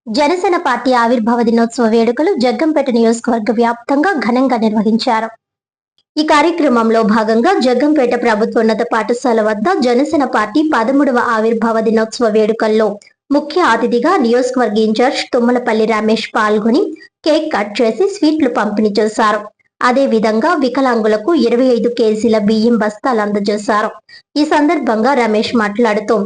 Janasena party ఆవిర్భావ దినోత్సవ వేడుకలు జగ్గంపేట నియోజకవర్గ వ్యాప్తంగా ఘనంగా నిర్వహించారు. ఈ కార్యక్రమంలో భాగంగా జగ్గంపేట ప్రభుత్వోన్నత పాఠశాల వద్ద జనసేన పార్టీ 13వ ఆవిర్భావ దినోత్సవ వేడుకల్లో ముఖ్య అతిథిగా నియోజకవర్గ ఇన్ఛార్జ్ తుమ్మలపల్లి రమేష్ పాల్గొని కేక్ కట్ చేసి స్వీట్లు పంపిణీ చేశారు. అదే విధంగా వికలాంగులకు 25 కేజీల బియ్యం బస్తాలు అందజేశారు. ఈ సందర్భంగా రమేష్ మాట్లాడుతూ,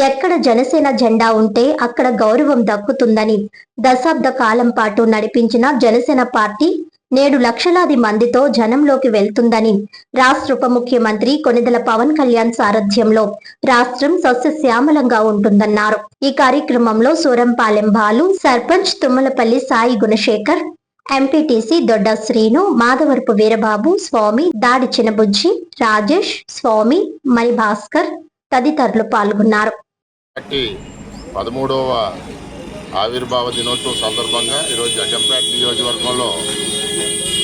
ఎక్కడ జనసేన జెండా ఉంటే అక్కడ గౌరవం దక్కుతుందని, దశాబ్ద కాలం పాటు నడిపించిన జనసేన పార్టీ నేడు లక్షలాది మందితో జనంలోకి వెళ్తుందని, రాష్ట్ర ఉప ముఖ్యమంత్రి కొణిదెల పవన్ కళ్యాణ్ సారథ్యంలో రాష్ట్రం సస్యశ్యామలంగా ఉంటుందన్నారు. ఈ కార్యక్రమంలో సూరంపాలెం బాలు, సర్పంచ్ తుమ్మలపల్లి సాయి గుణశేఖర్, ఎంపీటీసీ దొడ్డ శ్రీను, మాధవరపు వీరబాబు, స్వామి, దాడి చినబుజ్జి, రాజేష్, స్వామి, మణిభాస్కర్ తదితరులు పాల్గొన్నారు. 13వ ఆవిర్భావ దినోత్సవం సందర్భంగా ఈరోజు జగ్గంపేట నియోజకవర్గంలో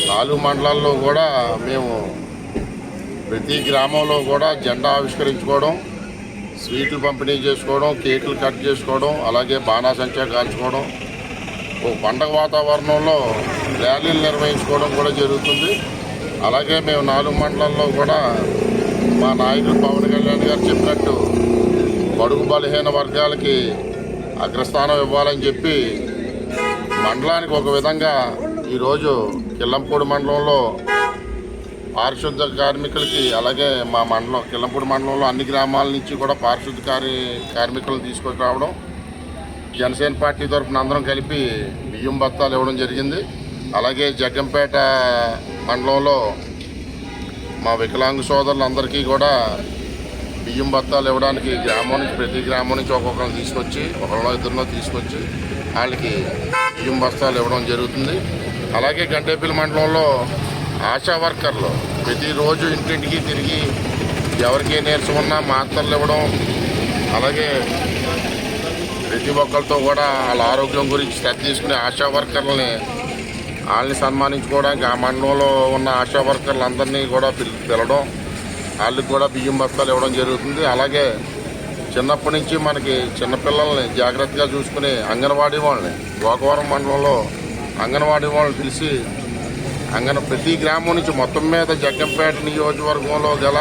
4 మండలాల్లో కూడా మేము ప్రతి గ్రామంలో కూడా జెండా ఆవిష్కరించుకోవడం, స్వీట్లు పంపిణీ చేసుకోవడం, కేకులు కట్ చేసుకోవడం, అలాగే బాణాసంచా కాల్చుకోవడం, ఓ పండగ వాతావరణంలో ర్యాలీలు నిర్వహించుకోవడం కూడా జరుగుతుంది. అలాగే మేము 4 మండలాల్లో కూడా మా నాయకులు పవన్ కళ్యాణ్ గారు చెప్పినట్టు బడుగు బలహీన వర్గాలకి అగ్రస్థానం ఇవ్వాలని చెప్పి మండలానికి ఒక విధంగా ఈరోజు కిల్లంపూడి మండలంలో పారిశుద్ధ కార్మికులకి, అలాగే మా మండలం కిల్లంపూడి మండలంలో అన్ని గ్రామాల నుంచి కూడా పారిశుద్ధ కార్మికులను తీసుకొని రావడం, జనసేన పార్టీ తరఫున అందరం కలిపి బియ్యం బత్తాలు ఇవ్వడం జరిగింది. అలాగే జగ్గంపేట మండలంలో మా వికలాంగ సోదరులందరికీ కూడా బియ్యం బత్తాలు ఇవ్వడానికి ప్రతి గ్రామం నుంచి ఒక్కొక్కరిని తీసుకొచ్చి, ఒకరిలో ఇద్దరిలో తీసుకొచ్చి వాళ్ళకి బియ్యం బస్తాలు ఇవ్వడం జరుగుతుంది. అలాగే గంటేపల్లి మండలంలో ఆశా వర్కర్లు ప్రతిరోజు ఇంటింటికి తిరిగి ఎవరికి నీరసం ఉన్నా మాత్రలు ఇవ్వడం, అలాగే ప్రతి ఒక్కరితో కూడా వాళ్ళ ఆరోగ్యం గురించి శ్రద్ధ తీసుకునే ఆశా వర్కర్లని వాళ్ళని సన్మానించుకోవడానికి ఆ మండలంలో ఉన్న ఆశా వర్కర్లందరినీ కూడా పిలవడం, వాళ్ళకి కూడా బియ్యం బస్తాలు ఇవ్వడం జరుగుతుంది. అలాగే చిన్నప్పటి నుంచి మనకి చిన్నపిల్లల్ని జాగ్రత్తగా చూసుకుని అంగన్వాడీ వాళ్ళని గోకవరం మండలంలో అంగన్వాడీ వాళ్ళని పిలిచి ప్రతి గ్రామం నుంచి మొత్తం మీద జగ్గంపేట నియోజకవర్గంలో గల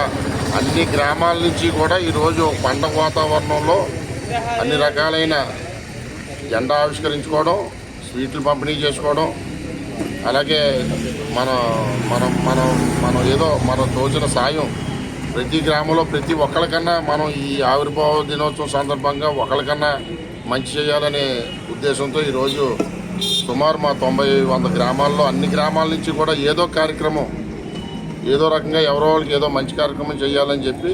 అన్ని గ్రామాల నుంచి కూడా ఈరోజు పండగ వాతావరణంలో అన్ని రకాలైన జెండా ఆవిష్కరించుకోవడం, స్వీట్లు పంపిణీ చేసుకోవడం, అలాగే మనం ఏదో మనం తోచిన సాయం ప్రతి గ్రామంలో ప్రతి ఒక్కరికన్నా మనం ఈ ఆవిర్భావ దినోత్సవం సందర్భంగా ఒకరికన్నా మంచి చేయాలనే ఉద్దేశంతో ఈరోజు సుమారు మా 90-100 గ్రామాల్లో అన్ని గ్రామాల నుంచి కూడా ఏదో కార్యక్రమం, ఏదో రకంగా ఎవరో వాళ్ళకి ఏదో మంచి కార్యక్రమం చేయాలని చెప్పి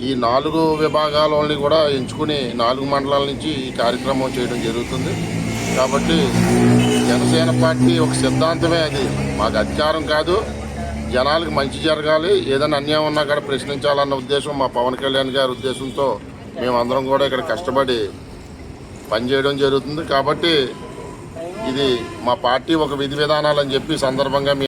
ఈ 4 విభాగాలని కూడా ఎంచుకుని 4 మండలాల నుంచి ఈ కార్యక్రమం చేయడం జరుగుతుంది. కాబట్టి జనసేన పార్టీ ఒక సిద్ధాంతమే, అది మాకు అధికారం కాదు, జనాలకు మంచి జరగాలి, ఏదైనా అన్యాయం ఉన్నా కూడా ప్రశ్నించాలన్న ఉద్దేశం మా పవన్ కళ్యాణ్ గారి ఉద్దేశంతో మేమందరం కూడా ఇక్కడ కష్టపడి పనిచేయడం జరుగుతుంది. కాబట్టి ఇది మా పార్టీ ఒక విధి విధానాలని చెప్పి సందర్భంగా